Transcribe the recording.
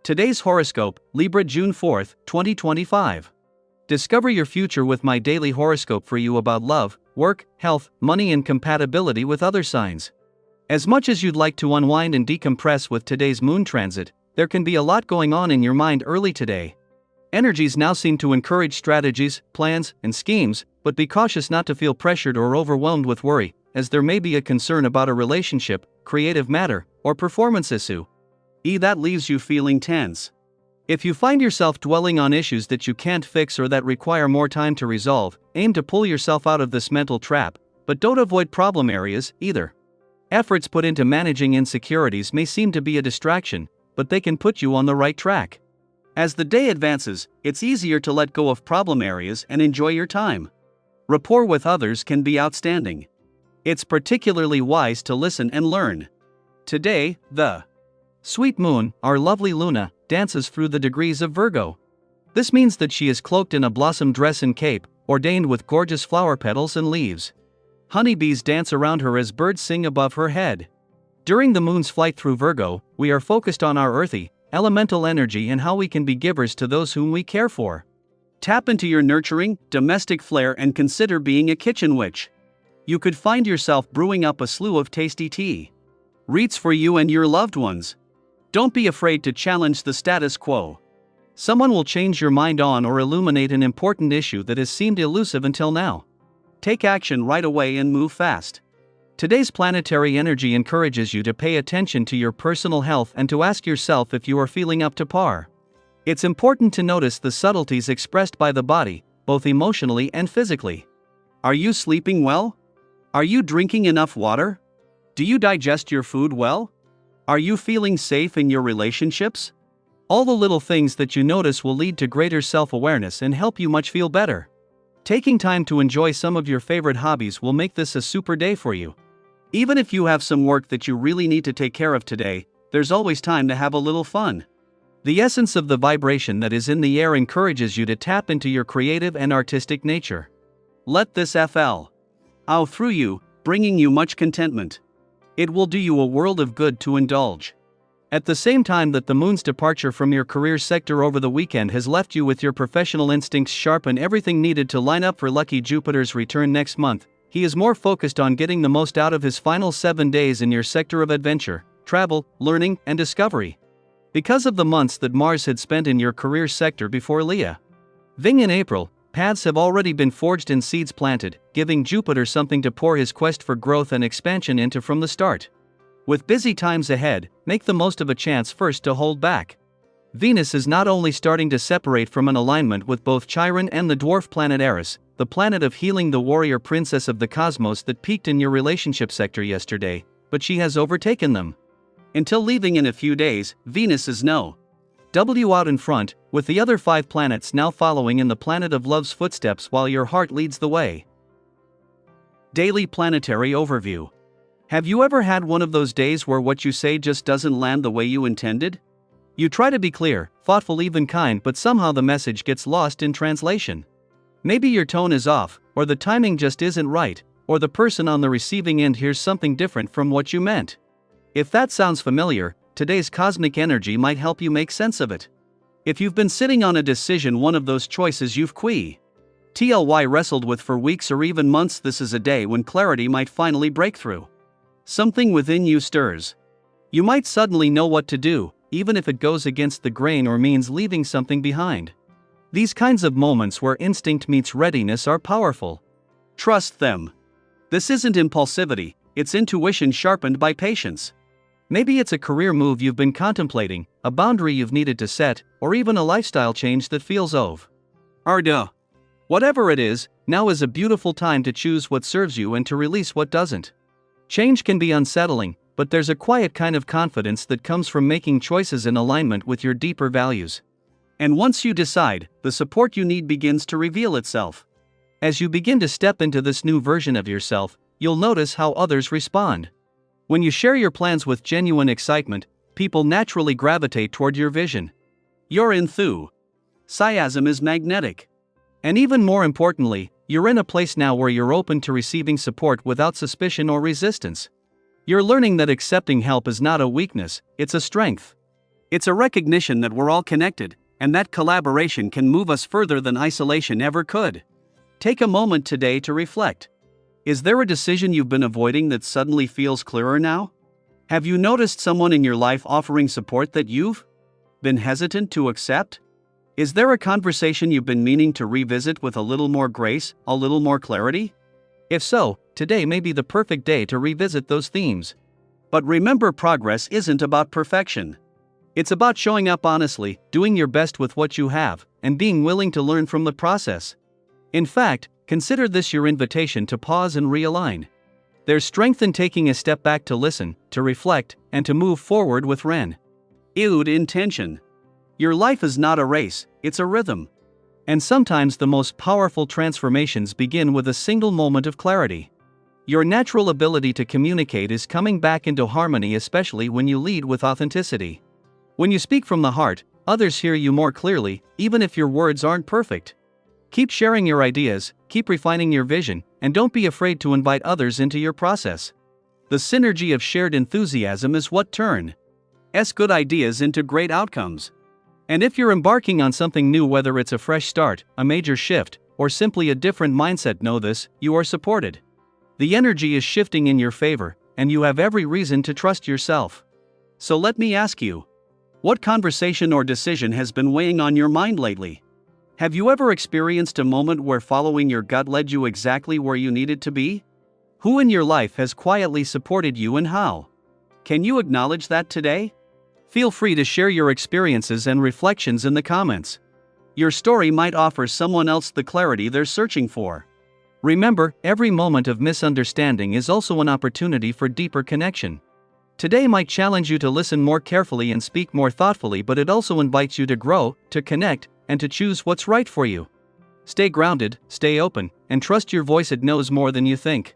Today's horoscope, Libra June 4th, 2025. Discover your future with my daily horoscope for you about love, work, health, money and compatibility with other signs. As much as you'd like to unwind and decompress with today's moon transit, there can be a lot going on in your mind early today. Energies now seem to encourage strategies, plans, and schemes, but be cautious not to feel pressured or overwhelmed with worry, as there may be a concern about a relationship, creative matter, or performance issue. That leaves you feeling tense. If you find yourself dwelling on issues that you can't fix or that require more time to resolve, aim to pull yourself out of this mental trap, but don't avoid problem areas either. Efforts put into managing insecurities may seem to be a distraction, but they can put you on the right track. As the day advances, it's easier to let go of problem areas and enjoy your time. Rapport with others can be outstanding. It's particularly wise to listen and learn. Today, the sweet moon, our lovely Luna, dances through the degrees of Virgo. This means that she is cloaked in a blossom dress and cape, ordained with gorgeous flower petals and leaves. Honeybees dance around her as birds sing above her head. During the moon's flight through Virgo, we are focused on our earthy, elemental energy and how we can be givers to those whom we care for. Tap into your nurturing, domestic flair and consider being a kitchen witch. You could find yourself brewing up a slew of tasty tea. Reads for you and your loved ones. Don't be afraid to challenge the status quo. Someone will change your mind on or illuminate an important issue that has seemed elusive until now. Take action right away and move fast. Today's planetary energy encourages you to pay attention to your personal health and to ask yourself if you are feeling up to par. It's important to notice the subtleties expressed by the body, both emotionally and physically. Are you sleeping well? Are you drinking enough water? Do you digest your food well? Are you feeling safe in your relationships? All the little things that you notice will lead to greater self-awareness and help you much feel better. Taking time to enjoy some of your favorite hobbies will make this a super day for you. Even if you have some work that you really need to take care of today, there's always time to have a little fun. The essence of the vibration that is in the air encourages you to tap into your creative and artistic nature. Let this flow out through you, bringing you much contentment. It will do you a world of good to indulge. At the same time that the moon's departure from your career sector over the weekend has left you with your professional instincts sharp and everything needed to line up for lucky Jupiter's return next month, he is more focused on getting the most out of his final 7 days in your sector of adventure, travel, learning, and discovery. Because of the months that Mars had spent in your career sector before Leo. In April, paths have already been forged and seeds planted, giving Jupiter something to pour his quest for growth and expansion into from the start. With busy times ahead, make the most of a chance first to hold back. Venus is not only starting to separate from an alignment with both Chiron and the dwarf planet Eris, the planet of healing, the warrior princess of the cosmos that peaked in your relationship sector yesterday, but she has overtaken them. Until leaving in a few days, Venus is no W out in front, with the other 5 planets now following in the planet of love's footsteps while your heart leads the way. Daily Planetary Overview. Have you ever had one of those days where what you say just doesn't land the way you intended? You try to be clear, thoughtful, even kind, but somehow the message gets lost in translation. Maybe your tone is off, or the timing just isn't right, or the person on the receiving end hears something different from what you meant. If that sounds familiar, today's cosmic energy might help you make sense of it. If you've been sitting on a decision, one of those choices you've wrestled with for weeks or even months, this is a day when clarity might finally break through. Something within you stirs. You might suddenly know what to do, even if it goes against the grain or means leaving something behind. These kinds of moments where instinct meets readiness are powerful. Trust them. This isn't impulsivity, it's intuition sharpened by patience. Maybe it's a career move you've been contemplating, a boundary you've needed to set, or even a lifestyle change that feels overdue. Whatever it is, now is a beautiful time to choose what serves you and to release what doesn't. Change can be unsettling, but there's a quiet kind of confidence that comes from making choices in alignment with your deeper values. And once you decide, the support you need begins to reveal itself. As you begin to step into this new version of yourself, you'll notice how others respond. When you share your plans with genuine excitement, people naturally gravitate toward your vision. Your enthusiasm is magnetic. And even more importantly, you're in a place now where you're open to receiving support without suspicion or resistance. You're learning that accepting help is not a weakness, it's a strength. It's a recognition that we're all connected, and that collaboration can move us further than isolation ever could. Take a moment today to reflect. Is there a decision you've been avoiding that suddenly feels clearer now? Have you noticed someone in your life offering support that you've been hesitant to accept? Is there a conversation you've been meaning to revisit with a little more grace, a little more clarity? If so, today may be the perfect day to revisit those themes. But remember, progress isn't about perfection. It's about showing up honestly, doing your best with what you have, and being willing to learn from the process. In fact, consider this your invitation to pause and realign. There's strength in taking a step back to listen, to reflect, and to move forward with renewed intention. Your life is not a race, it's a rhythm. And sometimes the most powerful transformations begin with a single moment of clarity. Your natural ability to communicate is coming back into harmony, especially when you lead with authenticity. When you speak from the heart, others hear you more clearly, even if your words aren't perfect. Keep sharing your ideas, keep refining your vision, and don't be afraid to invite others into your process. The synergy of shared enthusiasm is what turns good ideas into great outcomes. And if you're embarking on something new, whether it's a fresh start, a major shift, or simply a different mindset, know this: you are supported. The energy is shifting in your favor, and you have every reason to trust yourself. So let me ask you, what conversation or decision has been weighing on your mind lately? Have you ever experienced a moment where following your gut led you exactly where you needed to be? Who in your life has quietly supported you, and how? Can you acknowledge that today? Feel free to share your experiences and reflections in the comments. Your story might offer someone else the clarity they're searching for. Remember, every moment of misunderstanding is also an opportunity for deeper connection. Today might challenge you to listen more carefully and speak more thoughtfully, but it also invites you to grow, to connect, and to choose what's right for you. Stay grounded, stay open, and trust your voice. It knows more than you think.